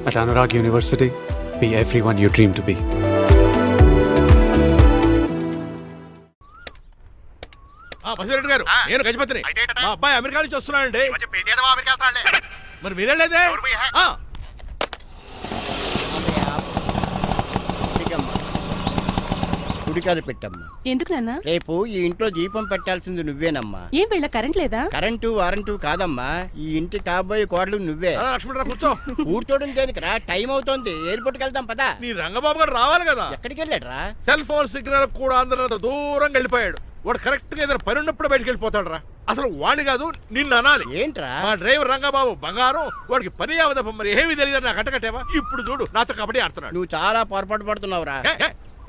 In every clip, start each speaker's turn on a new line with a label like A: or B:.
A: At Anurag University, be everyone you dream to be.
B: Basireddy గారు, నేను గజపతిని. మా అబ్బాయి అమెరికా నుంచి వస్తున్నాడండి. మరి మీరేలేదే?
C: గుడికారు పెట్టమ్మా.
D: ఎందుకు నాన్న?
C: రేపు ఈ ఇంట్లో దీపం పెట్టాల్సింది నువ్వేనమ్మా.
D: ఏం వీళ్ళ కరెంట్ లేదా?
C: కరెంటు వారంటూ కాదమ్మా, ఈ ఇంటి కాబోయే కోడలు నువ్వే.
B: లక్ష్మణరావు కూర్చో.
C: కూర్చోడం దేనికిరా, టైం అవుతోంది, ఎయిర్పోర్ట్ కి వెళ్దాం పదా.
B: నీ రంగబాబు గారు రావాలి కదా.
C: ఎక్కడికి వెళ్ళాడురా?
B: సెల్ ఫోన్ సిగ్నల్ కూడా అందరంత దూరంగా వెళ్ళిపోయాడు. వాడు కరెక్ట్ గా ఏదైనా పని ఉన్నప్పుడు బయటకు వెళ్ళిపోతాడు రా. అసలు వాణ్ణి కాదు నిన్ను అనాలి.
C: ఏంట్రా?
B: మా డ్రైవర్ రంగబాబు బంగారం, వాడికి పని అవదప్ప మరి ఏమీ తెలియదు. నాకు కట్టకట్టేవా? ఇప్పుడు చూడు నాతో కబడ్డీ ఆడుతున్నాడు.
C: నువ్వు చాలా పొరపాటు పడుతున్నావురా.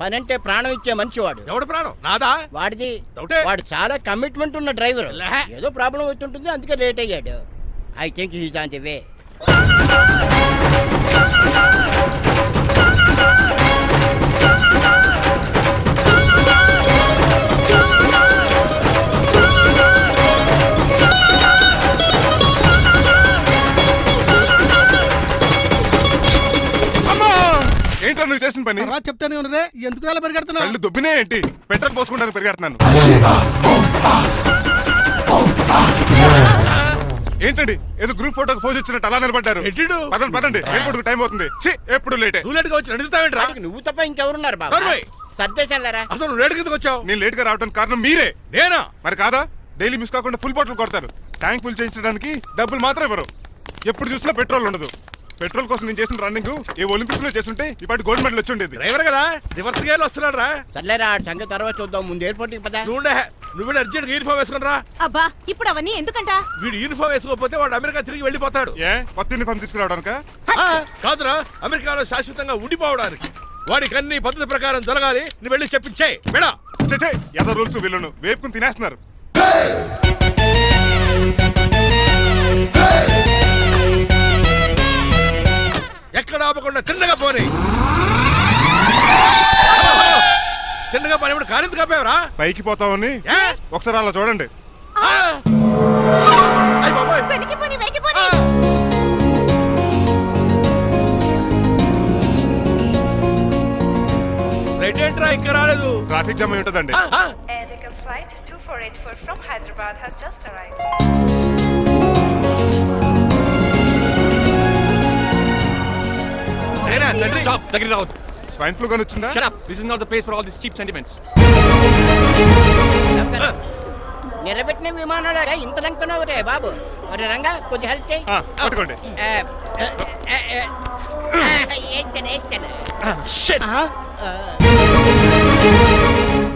C: పని అంటే ప్రాణం ఇచ్చే మనిషి వాడు.
B: ఎవడు ప్రాణం? నాదా?
C: వాడిది.
B: డౌటే.
C: వాడు చాలా కమిట్మెంట్ ఉన్న డ్రైవర్.
B: లే.
C: ఏదో ప్రాబ్లం అవుతుంటుంది, అందుకే లేట్ అయ్యాడు. I think he's on the way.
E: ఏంటో నువ్వు చేసిన పని?
F: చెప్తానే ఉన్నరే, ఎందుకు అలా పరిగెడుతున్నావు?
E: కళ్ళు దుబ్బినే ఏంటి? పెట్రోల్ పోసుకుంటాను పెరిగెడుతున్నాను. ఏంటండి ఏదో గ్రూప్ ఫోటోకి పోజ్ ఇచ్చినట్టు అలా నిలబడ్డారు?
B: ఎట్టిడు?
E: పదండి పదండి, ఎయిర్పోర్ట్ టైం అవుతుంది. ఎప్పుడు లేటే.
B: నువ్వు లేట్గా వచ్చి అడుగుతావేంట్రా?
C: వాడికి నువ్వు తప్ప ఇంకెవరున్నారు బాబా?
B: నోర్మై.
C: సర్దేశాలరా.
B: అసలు నువ్వు లేట్ కిందకు వచ్చావు.
E: నేను లేట్ గా రావడానికి కారణం మీరే.
B: నేనా?
E: మరి కాదా? డైలీ మిస్ కాకుండా ఫుల్ బాటిల్ కొడతారు. ట్యాంక్ ఫుల్ చేయించడానికి డబ్బులు మాత్రం ఇవ్వరు. ఎప్పుడు చూసినా పెట్రోల్ ఉండదు. పెట్రోల్ కోసం నేను చేసిన రన్నింగ్ ఏ ఒలింపిక్స్ లో చేస్తుంటే ఇప్పటి గోల్డ్ మెడల్ వచ్చి ఉండేది.
B: డ్రైవర్ కదా, రివర్స్ గేర్ వస్తున్నాడు రా.
C: సర్లేరా, ఆ సంగతి తర్వాత చూద్దాం, ముందు ఎయిర్పోర్ట్ కి పదా.
B: నువ్వు అర్జెంట్ యూనిఫామ్ వేసుకుని రా.
D: అబ్బా, ఇప్పుడు అవన్నీ ఎందుకంట?
B: వీడు యూనిఫామ్ వేసుకోకపోతే వాడు అమెరికా తిరిగి వెళ్ళిపోతాడు.
E: ఏ కొత్త యూనిఫామ్ తీసుకురావడానిక?
B: కాదురా, అమెరికాలో శాశ్వతంగా ఉండిపోవడానికి. వాడికి అన్ని పద్ధతి ప్రకారం జరగాలి. నువ్వు వెళ్ళి చెప్పించే మేడా.
E: చే ఏదో రూల్స్ వీళ్ళను వేపుకుని తినేస్తున్నారు.
B: ఎక్కడ ఆపకుండా తిన్నగా పోనీ. తిన్నగా పోనీ. ఇప్పుడు కారింత కాపేవరా?
E: పైకి పోతామని ఒకసారి అలా చూడండి.
B: రైట్ ఏంట్రా ఇంకా రాలేదు?
E: ట్రాఫిక్ జామ్ అయి ఉంటదండి.
G: Air Deccan flight 2484 from Hyderabad has just arrived.
H: Stop! దగ్గరికి రావద్దు.
E: స్వైన్ ఫ్లూ గాని వచ్చిందా?
H: Shut up! This is not the place for all these cheap sentiments.
C: నిలబెట్టిన విమానాలు ఇంత లంకున్నావు రే బాబు. మరి రంగా కొంచెం హెల్ప్ చేయి.
E: పట్టుకోండి.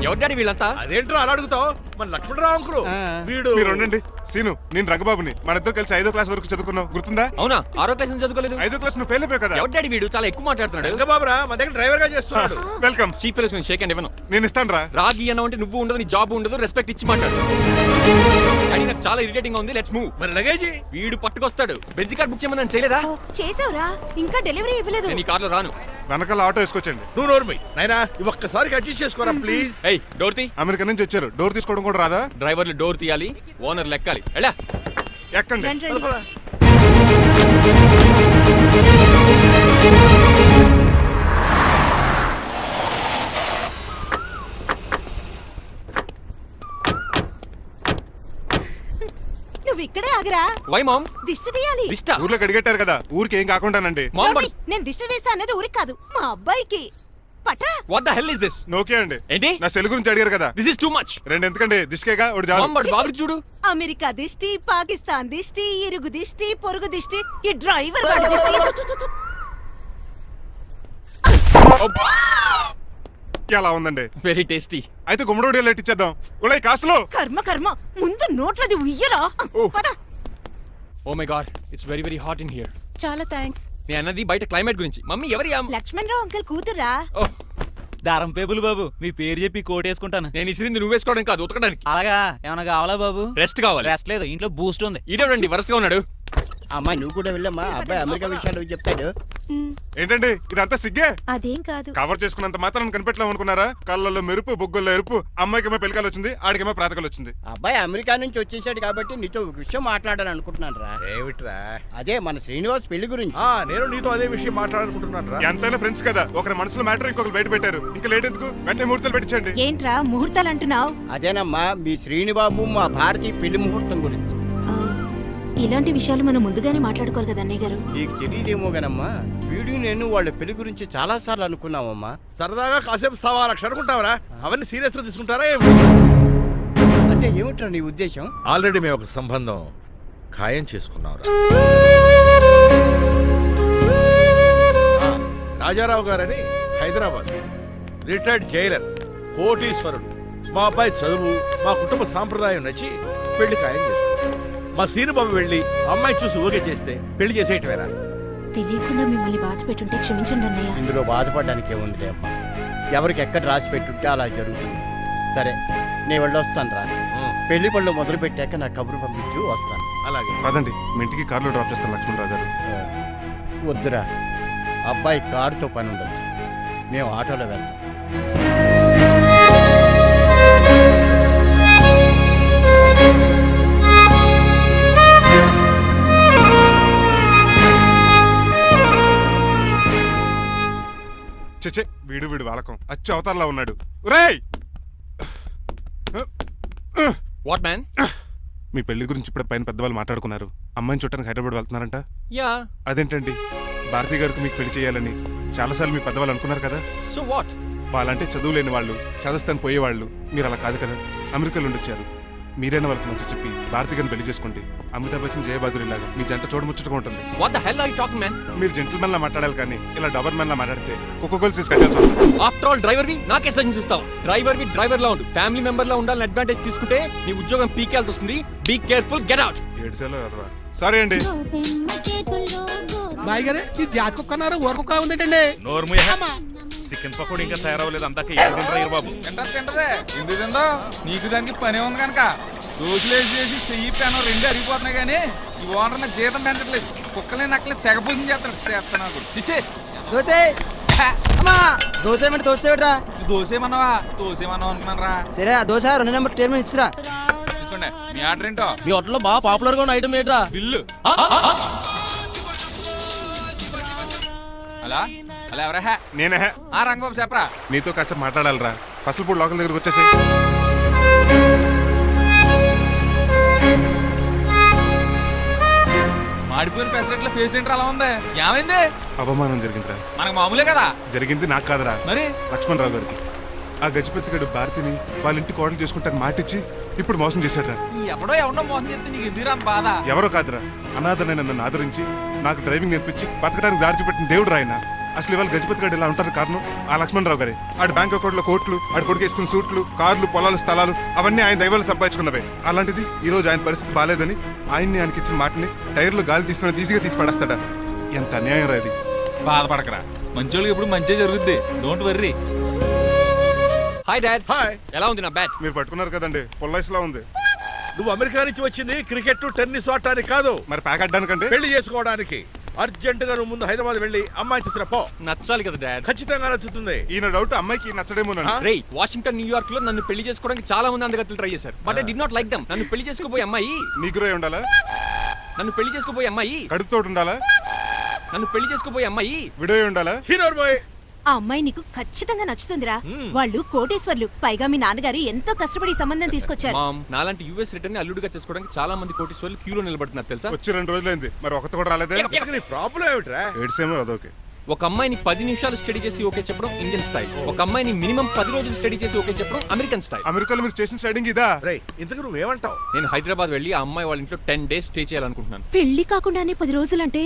H: ఎవరు డాడీ వీళ్ళంతా?
B: అదేంట్రా అలా అడుగుతావు? మన లక్ష్మణరావు అంకులు వీడు.
E: మీరు ఉండండి. సీను, నేను రంగబాబుని. మన ఇద్దరు కలిసి 5వ క్లాస్ వరకు చదువుకున్నాం, గుర్తుందా?
H: అవునా? 6వ క్లాస్ నుంచి చదువుకోలేదు.
E: 5వ క్లాస్ నువ్వు ఫెయిల్ అయిపోయావు కదా.
H: ఎవరు డాడీ వీడు? చాలా ఎక్కువ మాట్లాడుతున్నాడు.
B: రంగబాబురా, మన దగ్గర డ్రైవర్ గా చేస్తున్నాడు.
E: వెల్కమ్.
H: చీప్ ఫెలోస్ నేను షేక్ అండ్ ఇవ్వను.
E: నేను ఇస్తాను రా.
H: రాగి అన్న అంటే నువ్వు ఉండదు, నీ జాబ్ ఉండదు, రెస్పెక్ట్ ఇచ్చి మాట్లాడు. డాడీ నాకు చాలా ఇరిటేటింగ్ గా ఉంది. Let's move.
B: మరి లగేజీ
H: వీడు పట్టుకొస్తాడు. బెంజ్ కార్ బుక్ చేయమని చేయలేదా?
D: చేసావురా, ఇంకా డెలివరీ ఇవ్వలేదు.
H: నేను ఈ కార్లో రాను.
E: వెనకాల ఆటో వేసుకొచ్చండి.
B: నువ్వు నోర్మై నాయనా, ఒక్కసారికి అడ్జస్ట్ చేసుకోరా ప్లీజ్.
H: ఏయ్, డోర్ తీ.
E: అమెరికా నుంచి వచ్చారు, డోర్ తీసుకోవడం కూడా రాదా?
H: డ్రైవర్లు డోర్ తీయాలి, ఓనర్ లెక్కాలి. ఎలా?
E: ఎక్కండి.
D: రండి, రండి. నువ్వు ఇక్కడే ఆగిరా.
H: Why ma'am?
D: దిష్టి తీయాలి.
H: దిష్ట?
E: ఊర్లో కడిగట్టారు కదా, ఊరికి ఏం కాకుండానండి.
H: మామ్
D: నోర్మై, నేను దిష్టి తీస్తా అనేది ఊరికి కాదు, మా అబ్బాయికి. పట్రా.
H: What the hell is this?
E: నోకే అండి.
H: ఏంటి?
E: నా సెల్ గురించి అడిగారు కదా.
H: This is too much.
E: రెండు ఎందుకండి, దిష్కేగా ఒకటి చాలు.
H: మామ్ బట్ బాబు చూడు.
D: అమెరికా దిష్టి, పాకిస్తాన్ దిష్టి, ఇరుగు దిష్టి, పొరుగు దిష్టి, ఈ డ్రైవర్ వాడి దిష్టి.
E: ఎలా ఉందండి?
H: Very tasty.
E: అయితే గుమ్మడి లైట్ ఇచ్చేద్దాం. ఉలై కాసులో.
D: కర్మ కర్మ, ముందు నోట్లది ఉయ్యరా. పద.
H: Oh my god, it's very very hot in here.
D: చాలా థాంక్స్.
H: నేను అన్నది బయట క్లైమేట్ గురించి. మమ్మీ ఎవరి?
D: లక్ష్మణరావు అంకుల్ కూతురా.
H: ఓహ్,
F: దారం పేపులు బాబు, మీ పేరు చెప్పి కోటేసుకుంటాను.
H: నేను ఇసిరింది నువ్వు వేసుకోవడం కాదు, ఉతకడానికి.
F: అలాగా ఏమన్నా కావాలా బాబు?
H: రెస్ట్ కావాలి.
F: రెస్ట్ లేదు, ఇంట్లో బూస్ట్ ఉంది.
H: ఈడేవండి వరసగా ఉన్నాడు.
C: అమ్మా నువ్వు కూడా వెళ్ళమ్మా, అబ్బాయి అమెరికా విషయాలు చెప్తాడు.
E: ఏంటండి ఇదంతా సిగ్గే?
D: అదేం కాదు.
E: కవర్ చేసుకున్నంత మాత్రం కనిపెట్టలేము అనుకున్నారా? కళ్ళల్లో మెరుపు, బొగ్గుల్లో ఎరుపు. అమ్మాయికేమో పెళ్ళికాలు వచ్చింది, ఆడికేమో ప్రాతకాలు వచ్చింది.
C: అబ్బాయి అమెరికా నుంచి వచ్చేసాడు కాబట్టి నీతో ఒక విషయం మాట్లాడాలని అనుకుంటున్నాను రా.
B: ఏమిట్రా?
C: అదే మన శ్రీనివాస్ పెళ్లి గురించి.
B: నేను నీతో అదే విషయం మాట్లాడాలనుకుంటున్నాను రా.
E: ఎంతైనా ఫ్రెండ్స్ కదా, ఒకరి మనసులో మ్యాటర్ ఇంకొకరు బయట పెట్టారు. ఇంకా లేట్ ఎందుకు, వెంటనే ముహూర్తాలు పెట్టించండి.
D: ఏంట్రా ముహూర్తాలు అంటున్నావు?
C: అదేనమ్మా మీ శ్రీనిబాబు మా భారతి పెళ్లి ముహూర్తం గురించి.
D: ఇలాంటి విషయాలు మనం ముందుగానే మాట్లాడుకోవాలి కదా అన్నయ్య గారు.
C: నీకు తెలియదేమో గనమ్మా, వీడు నేను వాళ్ళ పెళ్లి గురించి చాలా సార్లు అనుకున్నామమ్మా.
B: సరదాగా కాసేపు సవా లక్ష అనుకుంటావరా? అవన్నీ సీరియస్ గా తీసుకుంటారా?
C: అంటే ఏమిట్రా నీ ఉద్దేశం?
B: ఆల్రెడీ మేము ఒక సంబంధం ఖాయం చేసుకున్నాం. రాజారావు గారని హైదరాబాద్ రిటైర్డ్ జైలర్, కోటీశ్వరుడు. మా అబ్బాయి చదువు, మా కుటుంబ సాంప్రదాయం నచ్చి పెళ్లి ఖాయం చేసుకున్నాం. మా సీనుబాబు వెళ్ళి అమ్మాయి చూసి ఓకే చేస్తే పెళ్లి చేసేయటమేనా?
D: తెలియకుండా మిమ్మల్ని బాధ పెట్టుంటే క్షమించండి అన్నయ్య.
C: ఇందులో బాధపడడానికి ఏముందిలే అమ్మా, ఎవరికి ఎక్కడ రాసి పెట్టుంటే అలా జరుగుతుంది. సరే నేను వెళ్ళొస్తాను రా. పెళ్లి పళ్ళు మొదలు పెట్టాక నా కబురు పంపించు, వస్తాను.
B: అలాగే.
E: పదండి, మీ ఇంటికి కార్లో డ్రాప్ చేస్తాను లక్ష్మణరావు గారు.
C: వద్దురా, అబ్బాయి కారుతో పని ఉండొచ్చు, మేము ఆటోలో వెళ్తాం.
E: చచ్చే, వీడు వాలకం అచ్చు అవతారలా ఉన్నాడు. రేయ్,
H: వాట్ మ్యాన్?
E: మీ పెళ్లి గురించి ఇప్పుడు పైన పెద్దవాళ్ళు మాట్లాడుకున్నారు. అమ్మాయిని చుట్టానికి హైదరాబాద్ వెళ్తున్నారంట.
H: యా.
E: అదేంటండి, భారతి గారికి మీకు పెళ్లి చేయాలని చాలాసార్లు మీ పెద్దవాళ్ళు అనుకున్నారు కదా.
H: So what?
E: వాళ్ళంటే చదువు లేని వాళ్ళు, చదస్తాను పోయేవాళ్ళు. మీరు అలా కాదు కదా, అమెరికాలో ఉండొచ్చారు. మీరైనా వాళ్ళకి మంచి చెప్పి భారతి గారిని పెళ్లి చేసుకోండి. అమితాబ్ బచ్చన్, జయబాదురి లాగా మీ జంట చూడముచ్చటగా ఉంటుంది.
H: What the hell are you talking man?
E: మీరు జెంటిల్మెన్ లా మాట్లాడాలి కానీ ఇలా డబర్ మ్యాన్ లా మాట్లాడితే కుక్కగోలు చేసి కట్టాల్సి వస్తుంది.
H: ఆఫ్టర్ ఆల్ డ్రైవర్ వి నాకే సజెషన్స్ ఇస్తావు? డ్రైవర్ లా ఉండు, ఫ్యామిలీ మెంబర్ లా ఉండాలని అడ్వాంటేజ్ తీసుకుంటే నీ ఉద్యోగం పీకేల్సి వస్తుంది. Be careful, get out.
E: ఏడ్చేలో అదవా. సారీ అండి.
F: బాయ్ గారే ఈ జాతి కుక్క అన్నారు, ఊర కుక్క ఉందేటండి.
E: చికెన్ పకోడీ ఇంకా తయారవ్వలేదు, అందాక ఏది తినరా బాబు?
I: తింటదే ఎందుకు తిందో, నీకు దానికి పని ఉంది కనుక. రోజులేసి చేసి చెయ్యి పెనం రెండు అరిగిపోతున్నాయి కానీ ఈ ఓనర్ నాకు జీతం పెంచట్లేదు. కుక్కలే నక్కలే తెగపోసం చేస్తాడు నాకు. చిచ్చే దోసేమన్నావా అనుకున్నాను రా.
F: సరే ఆ దోశ 2 నెంబర్ టేబుల్ ఇచ్చిరా.
I: తీసుకోండి, మీ ఆర్డర్ ఏంటో?
F: మీ హోటల్లో బాగా పాపులర్ గా ఉన్న ఐటమ్ ఏంట్రా?
I: బిల్లు. అలా అలా ఎవరా?
E: నేనే.
I: ఆ రంగబాబు చెప్పరా.
E: నీతో కాసేపు మాట్లాడాలిరా. పసలపూడి లోకల్ దగ్గరకు వచ్చేసి.
I: మాడిపోయిన పెసరట్ల ఫేస్ ఏంటర్ అలా ఉంది, ఏమైంది?
E: అవమానం జరిగిందిరా.
I: మనకు మామూలే కదా.
E: జరిగింది నాకు కాదురా,
I: మరి
E: లక్ష్మణరావు గారికి. ఆ గజపతి గడు భారతిని వాళ్ళ ఇంటి కోడలు చేసుకుంటాను మాటిచ్చి ఇప్పుడు మోసం చేశాడ్రా.
I: ఎవడో మోసం చేస్తే నీకు ఎందుకు రాని బాధ?
E: ఎవరో కాదురా, అనాథనైన నన్ను ఆదరించి నాకు డ్రైవింగ్ నేర్పించి బతకడానికి దారి చూపెట్టిన దేవుడు రాయన. అసలు ఇవాళ గజపతి గడు ఇలా ఉంటారు కారణం ఆ లక్ష్మణరావు గారే. ఆడి బ్యాంక్ అకౌంట్ లో కోట్లు, ఆడి కొడుకు వేసుకున్న సూట్లు, కార్లు, పొలాలు, స్థలాలు అవన్నీ ఆయన దైవాలు సంపాదించుకున్నవే. అలాంటిది ఈ రోజు ఆయన పరిస్థితి బాలేదని ఆయనకి ఇచ్చిన మాటని టైర్లు గాలి తీసిన ఈజీగా తీసి పడేస్తాడా? ఎంత అన్యాయం రా ఇది.
I: బాధపడకరా, మంచోళ్ళకి ఇప్పుడు మంచి జరుగుద్ది, don't worry.
H: Hi dad.
B: Hi.
H: ఎలా ఉంది నా బ్యాట్?
E: మీరు పట్టుకున్నారు కదండి, పొల్లైస్లా ఉంది.
B: నువ్వు అమెరికా నుంచి వచ్చింది క్రికెట్, టెన్నిస్ ఆడటానికి కాదు,
E: మరి ప్యాక్ అడ్డానికంటే.
B: పెళ్లి చేసుకోవడానికి. అర్జెంట్ గా నువ్వు ముందు హైదరాబాద్ వెళ్ళి అమ్మాయి చూసిన పో.
H: నచ్చాలి కదా డాడ్.
B: ఖచ్చితంగా నచ్చుతుంది.
E: ఈయన డౌట్ అమ్మాయికి నచ్చడేమోనండి.
H: రేయ్, వాషింగ్టన్, న్యూయార్క్ లో నన్ను పెళ్లి చేసుకోవడానికి చాలా మంది అందగత్తలు ట్రై చేశారు. But I did not like them. నన్ను పెళ్లి చేసుకోబోయే అమ్మాయి
E: నీకురే ఉండాలా?
H: నన్ను పెళ్లి చేసుకోబోయే అమ్మాయి
E: కడుపుతోటి ఉండాలా?
H: నన్ను పెళ్లి చేసుకోబోయే అమ్మాయి
E: విడో ఉండాలా?
B: Hero boy.
D: ఆ అమ్మాయి నీకు ఖచ్చితంగా నచ్చుతుందిరా. వాళ్ళు కోటేశ్వర్లు, పైగా మీ నాన్నగారు ఎంతో కష్టపడి ఈ సంబంధం తీసుకొచ్చారు.
H: మామ్, నాలాంటి యూఎస్ రిటర్న్ ని అల్లుడిగా చేసుకోవడానికి చాలా మంది కోటీశ్వర్లు క్యూలో నిలబడుతున్నారు తెలుసా?
E: వచ్చి 2 రోజులైంది, మరి ఒకటి కూడా రాలేదే.
B: నీ ప్రాబ్లం ఏమిట్రా?
E: ఏడ్సేమో అదొకే.
H: ఒక అమ్మాయిని 10 నిమిషాలు స్టడీ చేసి ఓకే చెప్పడం ఇండియన్ స్టైల్. ఒక అమ్మాయిని మినిమం 10 రోజులు స్టడీ చేసి ఓకే చెప్పడం అమెరికన్ స్టైల్.
E: అమెరికాలో మీరు చేసిన స్టైడింగ్ ఇదా?
B: రేయ్, ఇంతకు నువ్వేమంటావు?
H: నేను హైదరాబాద్ వెళ్ళి ఆ అమ్మాయి వాళ్ళ ఇంట్లో 10 days స్టే చేయాలనుకుంటున్నాను.
D: పెళ్లి కాకుండానే 10 రోజులంటే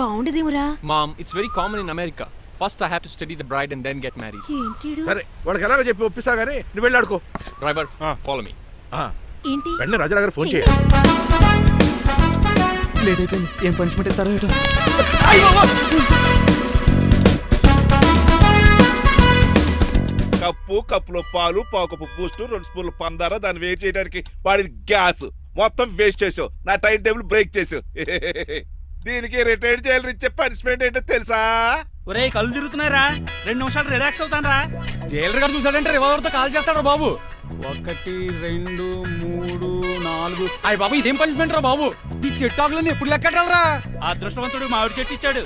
D: బాగుండదేమురా?
H: Mom, it's very common in America. First I have to study the bride and then get married.
D: ఏంటి
B: సరే, వాళ్ళకి ఎలాగో చెప్పి ఒప్పిస్తా గానీ నువ్వు వెళ్ళి ఆడుకో.
H: Driver, follow me.
D: ఏంటి?
B: వెంటనే రాజారావు గారు ఫోన్ చేయాలి.
F: లేట్ అయిపోయింది, ఏం పనిష్మెంట్ ఇస్తారో ఏటో.
J: కప్పులో పాలు, పావుకప్పు బూస్ట్, 2 స్పూన్లు పందార, దాన్ని వెయిట్ చేయడానికి వాడి గ్యాస్ మొత్తం వేస్ట్ చేసావు. నా టైం టేబుల్ బ్రేక్ చేసావు. దీనికి రిటైర్డ్ జైలర్ ఇచ్చే పనిష్మెంట్ ఏంటో తెలుసా?
F: ఒరే కళ్ళు తిరుగుతున్నారా, 2 నిమిషాలు రిలాక్స్ అవుతాను రా.
H: జైలర్ గారు చూసాడంటే రివాల్వర్ తో కాల్ చేస్తాడు బాబు.
F: 1 2 3 4 అయ్య బాబు, ఇదేం పనిష్మెంట్ రా బాబు? ఈ చెట్టు ఆకులను ఎప్పుడు లెక్కడరా?
I: అదృష్టవంతుడు మామిడి చెట్టు ఇచ్చాడు.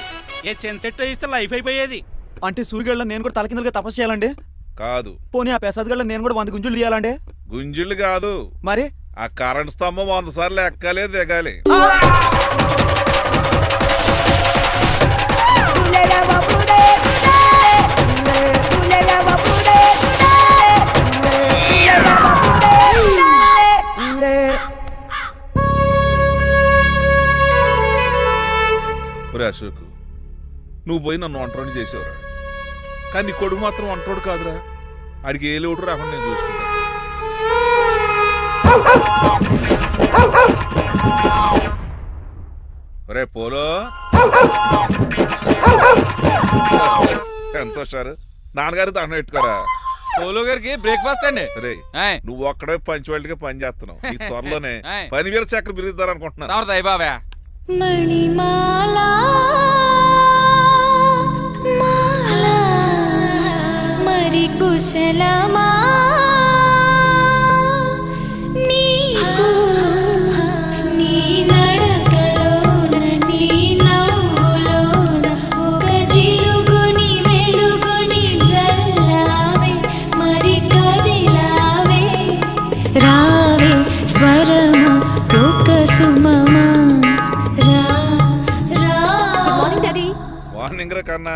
I: ఏ చిన్న చెట్టు ఇస్తే లైఫ్ అయిపోయేది.
F: అంటే సూర్యుగళ్ళ నేను కూడా తలకిందులుగా తపస్సు చేయాలండి?
J: కాదు,
F: పోనీ ఆ పెసాద్ నేను కూడా 100 గుంజులు తీయాలండి?
J: గుంజులు కాదు,
F: మరి
J: ఆ కరెంట్ స్తంభం 100 సార్లు ఎక్కాలి దిగాలి. ఒరే అశోక్, నువ్వు పోయి నన్ను ఒంటరిని చేసేవరా, కానీ నీ కొడుకు మాత్రం ఒంటరోడు కాదురా. ఆడికి ఏ లోటు రాకుండా నేను చూసుకుంటాను. ఒరే పోలో, ఎంత హుషారు. నాన్నగారు దండం పెట్టుకోరా.
I: పోలో గారికి బ్రేక్ఫాస్ట్ అండి.
J: రే,
I: ఆయ్.
J: నువ్వు ఒక్కడే పంచువాళ్ళకి పని చేస్తున్నావు. ఈ త్వరలోనే
I: ఆయ్.
J: 10,000 చక్రం బిరుద్దారు అనుకుంటున్నా.
I: రావడతాయి బాబా.
G: మణిమాలా మాలా మరి కుశలమా నీకు నీ నడకలోన నీ నవ్వులోన ఒక జిలుగుని వెలుగుని జల్లావే మరి కదిలావే రావే స్వరము ఒక సుమమా.
J: వార్నింగ్ రా కన్నా.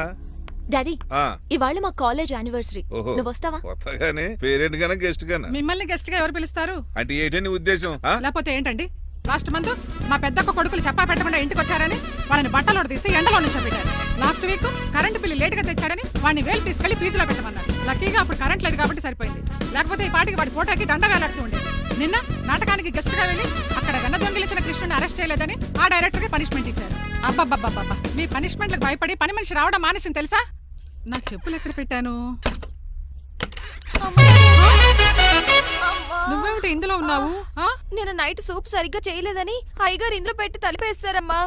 G: డాడీ,
J: ఆ,
G: ఇవాళ మా కాలేజ్ యానివర్సరీ.
J: ఓహో,
G: నువ్వు వస్తావా?
J: కొత్తగానే పేరెంట్ గానే గెస్ట్ గానా?
K: మిమ్మల్ని గెస్ట్ గా ఎవరు పిలుస్తారు?
J: అంటే ఏంటి నీ ఉద్దేశం? ఆ?
K: లేకపోతే ఏంటండి, లాస్ట్ మంత్ మా పెద్దక్క కొడుకులు చెప్పా పెట్టకుండా ఇంటికి వచ్చారని వాళ్ళని బట్టలోడు తీసి ఎండలో నుంచోబెట్టారు. Last week current bill late గా తెచ్చాడని వాడిని వేలు తీసుకెళ్లి ఫీజులో పెట్టమన్నారు. లక్కీగా అప్పుడు కరెంట్ లేదు కాబట్టి సరిపోయింది, లేకపోతే ఈ పాటికి వాడి ఫోటోకి దండ వేలాడుతూ ఉండేది. నిన్న నాటకానికి గెస్ట్ గా వెళ్ళి అక్కడ వెన్న దొంగిలించిన కృష్ణుని అరెస్ట్ చేయలేదని ఆ డైరెక్టర్ కి పనిష్మెంట్ ఇచ్చారు. అబ్బబ్బబ్బబ్బా, మీ పనిష్మెంట్లకు భయపడి పని మనిషి రావడం మానేసింది తెలుసా? నా చెప్పులు ఎక్కడ పెట్టాను? నువ్వేమిటి ఇందులో ఉన్నావు?
G: నేను నైట్ సూప్ సరిగ్గా చేయలేదని అయ్యగారు ఇందులో పెట్టి తలిపేస్తారమ్మా.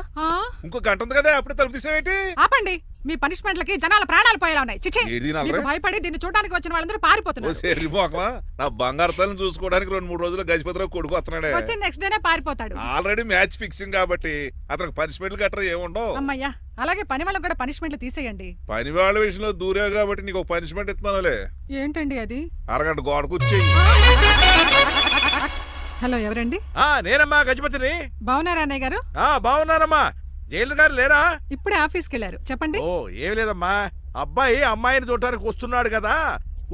J: ఇంకో గంట ఉంది కదా, అప్పుడే తలుపు తీసేవేంటి?
K: ఆపండి, మీ పనిష్మెంట్లకి జనాల ప్రాణాలు పోయేలా ఉన్నాయి. చిచి,
J: ఏది నాలుగు?
K: మీకు భయపడి దీన్ని చూడడానికి వచ్చిన వాళ్ళందరూ పారిపోతున్నారు.
J: సరిపోకమా, నా బంగారు తల్లిని చూసుకోవడానికి 2-3 రోజులు గజపతిరావు కొడుకు వస్తున్నాడే.
K: వచ్చి నెక్స్ట్ డేనే పారిపోతాడు.
J: ఆల్రెడీ మ్యాచ్ ఫిక్సింగ్ కాబట్టి అతనికి పనిష్మెంట్లు గట్రా ఏముండవు.
K: అమ్మయ్యా, అలాగే పని వాళ్ళకి కూడా పనిష్మెంట్లు తీసేయండి.
J: పని వాళ్ళ విషయంలో దూరావు కాబట్టి నీకు ఒక పనిష్మెంట్ ఇస్తున్నానులే.
K: ఏంటండి అది?
J: అరగంట గోడ కూర్చేయి.
K: హలో, ఎవరండి?
B: నేనమ్మా గజపతిని.
K: బాగున్నారా అన్నయ్య గారు?
B: బాగున్నానమ్మా. జైలు గారు లేరా?
K: ఇప్పుడే ఆఫీస్కి వెళ్ళారు. చెప్పండి.
B: ఓ, ఏం లేదమ్మా, అబ్బాయి అమ్మాయిని చూడటానికి వస్తున్నాడు కదా,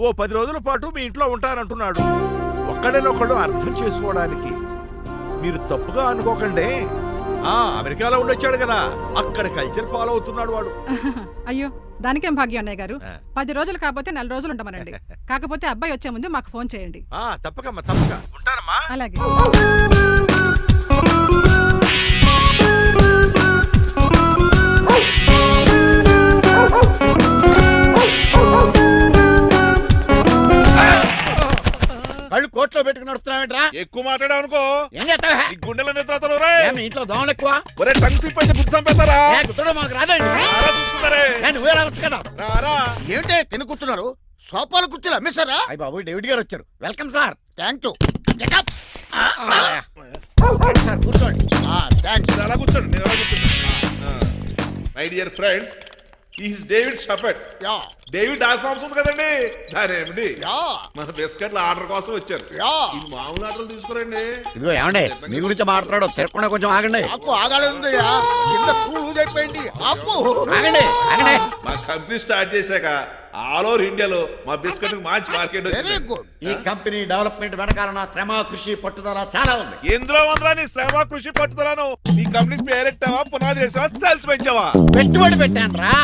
B: ఓ 10 రోజుల పాటు మీ ఇంట్లో ఉంటానంటున్నాడు. ఒక్కడనొక్కడు అర్థం చేసుకోవడానికి మీరు తప్పుగా అనుకోకండి. అమెరికాలో ఉండొచ్చాడు కదా, అక్కడ కల్చర్ ఫాలో అవుతున్నాడు వాడు.
K: అయ్యో, దానికేం భాగ్యం అన్నయ్య గారు. 10 రోజులు కాకపోతే 4 రోజులు ఉండమనండి. కాకపోతే అబ్బాయి వచ్చే ముందు మాకు ఫోన్ చేయండి.
B: తప్పకమ్మా, తప్పక ఉంటానమ్మా.
K: అలాగే.
C: కళ్ళు కోట్లో పెట్టుకుని నడుస్తున్నావేంట్రా?
J: ఎక్కువ మాట్లాడావు అనుకో
C: ఏం చేస్తావా?
J: ఈ గుండెల నిద్రతలు రే.
C: మీ ఇంట్లో దోమలు ఎక్కువ?
J: ఒరే టంగ్ స్లిప్ అయితే గుర్తు చంపేస్తారా?
C: గుర్తుడు మాకు రాదండి.
J: రారా చూసుకుంటారే.
C: నువ్వే రావచ్చు కదా.
J: రారా.
C: ఏంటే కింద కూర్చున్నారు? సోఫాలు కుర్చీలు అమ్మేశారా? అయ్య బాబు, డేవిడ్ గారు వచ్చారు. Welcome sir. Thank you. Sir కూర్చోండి. థ్యాంక్స్.
J: అలా కూర్చోండి, నేను అలా కూర్చుంటా. My dear friends, is David Shafet. David dog farms ఉంది కదండి, దానేమిటి మన బిస్కెట్ల ఆర్డర్ కోసం వచ్చారు. ఈ మామూలు ఆర్డర్లు తీసుకురండి.
C: ఇదిగో ఏమండి, మీ గురించి మాట్లాడు, తిరగకుండా కొంచెం ఆగండి. ఆపు, ఆగాలి. ఆగండి, ఆగండి.
J: మా కంపెనీ స్టార్ట్ చేశాక ఆల్ ఓవర్ ఇండియాలో మా బిస్కెట్ మంచి మార్కెట్ వచ్చింది.
C: ఈ కంపెనీ డెవలప్మెంట్ వెనకాల నా శ్రమ, కృషి, పట్టుదల చాలా ఉంది.
J: ఎందులో ఉందిరా నీ శ్రమ, కృషి, పట్టుదలను? ఈ కంపెనీకి పేరెట్టావా, పునాది వేసావా, సేల్స్ పెంచావా?
C: పెట్టుబడి పెట్టాను రా.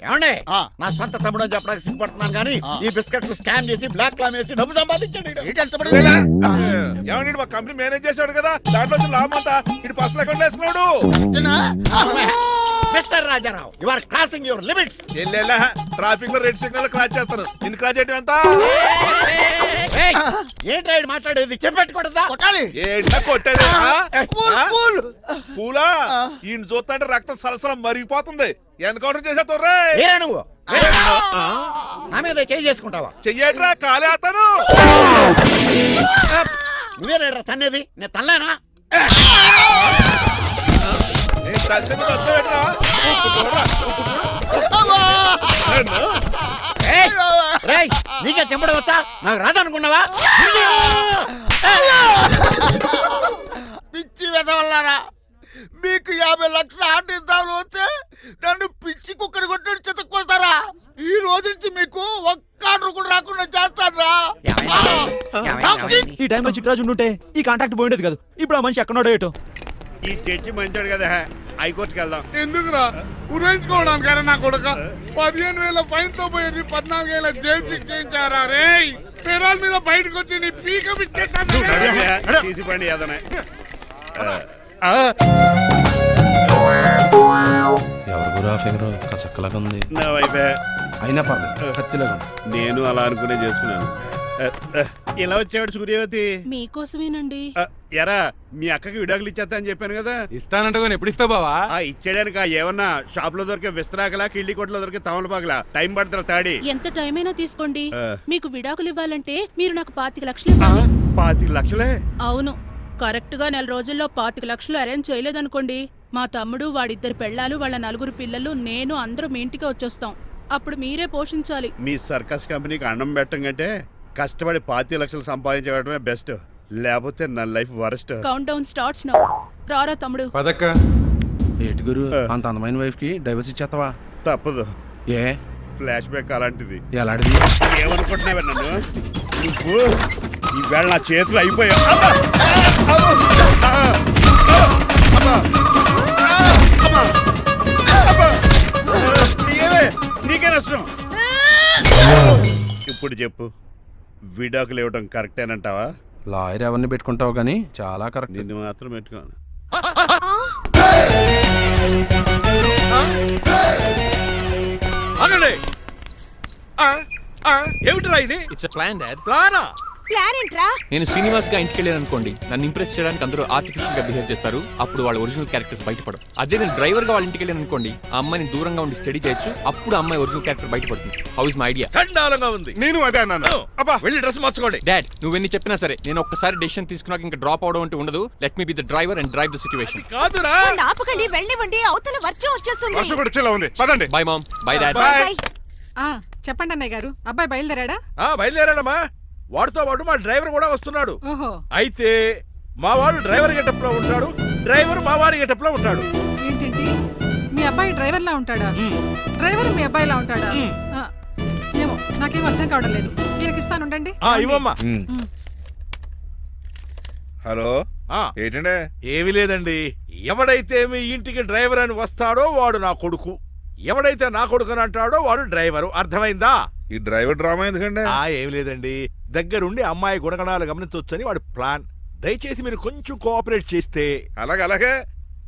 C: ఏమండి, నా సొంత తమ్ముడు చెప్పడానికి సిగ్గుపడుతున్నాను కానీ ఈ బిస్కెట్లు స్కామ్ చేసి బ్లాక్ లా వేసి డబ్బు సంపాదించండి.
J: ఏమండి, మా కంపెనీ మేనేజ్ చేశాడు కదా, దాంట్లో లాభం అంతా ఇటు పర్సనల్ అకౌంట్ వేసుకున్నాడు.
C: Mister Rajarao you are crossing your limits.
J: చెల్లెళ్ళ ట్రాఫిక్ లో రెడ్ సిగ్నల్ క్రాస్ చేస్తాను నిన్ను క్రాస్ చేయడం ఎంత
C: ఏంట్రా ఈడు మాట్లాడేది చెప్పెట్టుకూడదా? కొట్టాలి.
J: ఏంటా కొట్టేది
C: కూల్, కూల్.
J: పూలా ఈయన చూస్తుంటే రక్తం సలసలం మరిగిపోతుంది ఎన్కౌంటర్ చేసేతో రే
C: ఏరా నువ్వు నా మీద చేయి చేసుకుంటావా?
J: చెయ్యట్రా కాలేస్తాను
C: నువ్వేరా తన్నేది? నేను తనలేనా?
J: నేను తల్లి వస్తావేట్రా
C: రేయ్ నీకే చెప్పడం వచ్చా? నాకు రాదనుకున్నావా? పిచ్చి వెదవల్లారా, మీకు 50 లక్షలు ఆటిద్దామని వస్తే నన్ను పిచ్చి కుక్కడి కొట్టి చెతక్కొస్తారా? ఈ రోజు నుంచి మీకు ఒక్క ఆర్డర్ కూడా రాకుండా చేస్తాడ్రా.
H: ఈ టైంలో చిట్రాజు ఉండుంటే ఈ కాంట్రాక్ట్ పోయిండేది కదా. ఇప్పుడు ఆ మనిషి ఎక్కడో ఏటో.
C: ఈ చర్చి మంచాడు కదా, హైకోర్టుకి వెళ్దాం.
E: ఎందుకురా ఉరేంచుకోవడానికారా నా కొడుక? 15,000 ఫైన్ తో పోయేది 14 ఏళ్ళ జైలు శిక్ష చేయించారా రే? పెరాల మీద బయటకు వచ్చి నీ పీక
C: తీసిపండి ఏదన్నా.
H: ఎవరు గురా ఫిగర్ కసక్కలాగా ఉంది.
C: నా వైపే
H: అయినా పర్లేదు కత్తిలాగా.
C: నేను అలా అనుకునే చేసుకున్నాను. ఇలా వచ్చాడు సూర్యవతి.
K: మీకోసమేనండి.
C: ఎరా మీ అక్కకి విడాకులు ఇచ్చేస్తా అని చెప్పాను కదా.
F: ఇస్తానంటే ఎప్పుడు ఇస్తావు బావా?
C: ఇచ్చేయడానికి ఏమన్నా షాప్ లో దొరికే విస్తరాకలా, కిళ్ళి కొట్లో దొరికే తమలపాకలా టైం పడుతున్నా తాడి.
K: ఎంత టైం అయినా తీసుకోండి.
C: ఆ.
K: మీకు విడాకులు ఇవ్వాలంటే మీరు నాకు 25 లక్షలు ఇవ్వాలి.
C: 25 లక్షలే?
K: అవును, కరెక్ట్ గా 4 రోజుల్లో 25 లక్షలు అరేంజ్ చేయలేదనుకోండి, మా తమ్ముడు, వాడిద్దరు పెళ్ళాలు, వాళ్ళ 4 పిల్లలు, నేను అందరూ మీ ఇంటికి వచ్చేస్తాం. అప్పుడు మీరే పోషించాలి.
C: మీ సర్కస్ కంపెనీకి అన్నం పెట్టం కంటే కష్టపడి 25 లక్షలు సంపాదించడమే బెస్ట్. లేకపోతే నా life worst.
K: Count down starts now. రారా తమ్ముడు.
F: పదక్క.
H: ఏటి గురు అంత అందమైన వైఫ్ కి డైవర్స్ ఇచ్చేస్తావా?
C: తప్పదు.
H: ఏ
C: ఫ్లాష్ బ్యాక్ అలాంటిది.
H: ఎలాంటిది?
C: ఏమనుకుంటున్నావా నన్ను? నువ్వు ఈవేళ నా చేతులు అయిపోయా. నీకే నష్టం. ఇప్పుడు చెప్పు, విడాకులు ఇవ్వడం కరెక్టేనంటావా?
H: లాయర్ ఎవరిని పెట్టుకుంటావు గానీ చాలా కరెక్ట్.
C: నిన్ను మాత్రం పెట్టుకోను.
B: ఆగండి. ఏమిట్రా ఇది?
H: It's plan dad.
B: ప్లానా?
D: ప్లాన్ ఏంట్రా?
H: నేను శ్రీనివాస్ గా ఇంటికి వెళ్ళాను అనుకోండి, నన్ను ఇంప్రెస్ చేయడానికి అందరూ ఆర్టిఫిషియల్ గా బిహేవ్ చేస్తారు. అప్పుడు వాళ్ళ ఒరిజినల్ క్యారెక్టర్స్ బయటపడవు. అదే నేను డ్రైవర్ గా వాళ్ళ ఇంటికి వెళ్ళాను అనుకోండి, ఆ అమ్మాయిని దూరంగా ఉండి స్టడీ చేయొచ్చు. అప్పుడు అమ్మాయి ఒరిజినల్ క్యారెక్టర్ బయటపడుతుంది. How is my idea?
B: చండాలంగా ఉంది.
E: నేను అదే అన్నాను. అబ్బా
B: వెళ్ళి డ్రెస్ మార్చుకోండి.
H: డాడ్ నువ్వెన్ని చెప్పినా సరే నేను ఒక్కసారి డెసిషన్ తీసుకున్నాక ఇంకా డ్రాప్ అవడం అంటూ ఉండదు. Let me be the driver and drive the situation.
B: కాదురా.
D: వాడిని ఆపకండి, వెళ్ళనివ్వండి. అవతల వర్షం వచ్చేస్తుంది.
E: వర్షం కూడా చిల్ల ఉంది. పదండి.
H: Bye mom. Bye dad.
D: Bye.
K: చెప్పండి అన్నయ్య గారు, అబ్బాయి బయలుదేరాడా?
B: బయలుదేరాడమ్మా. వాడితో పాటు మా డ్రైవర్ కూడా వస్తున్నాడు.
K: ఓహో,
B: అయితే మా వాడు డ్రైవర్ గెటప్ లో ఉంటాడు, డ్రైవర్ మా వాడి గెటప్ లో ఉంటాడు.
K: ఏంటండి మీ అబ్బాయి డ్రైవర్ లా ఉంటాడా? డ్రైవర్ మీ అబ్బాయిలా ఉంటాడా? ఏమో నాకేం అర్థం కావడం లేదు. ఈయనకి ఇస్తానుండండి.
B: ఇవ్వమ్మా.
J: హలో ఏంటంటే?
B: ఏమీ లేదండి. ఎవడైతే మీ ఇంటికి డ్రైవర్ అని వస్తాడో వాడు నా కొడుకు, ఎవడైతే నా కొడుకు అని అంటాడో వాడు డ్రైవరు. అర్థమైందా?
J: ఈ డ్రైవర్ డ్రామా ఎందుకండి?
B: ఏమి లేదండి, దగ్గరుండి అమ్మాయి గుణగణాలు గమనించవచ్చని వాడి ప్లాన్. దయచేసి మీరు కొంచెం కోఆపరేట్ చేస్తే.
J: అలాగే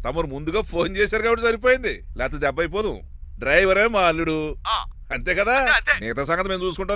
J: తమరు ముందుగా ఫోన్ చేశారు కాబట్టి సరిపోయింది, లేకపోతే దెబ్బ అయిపోదు. డ్రైవరే మా అల్లుడు, అంతే కదా. మిగతా సంగతి మేము చూసుకుంటాం.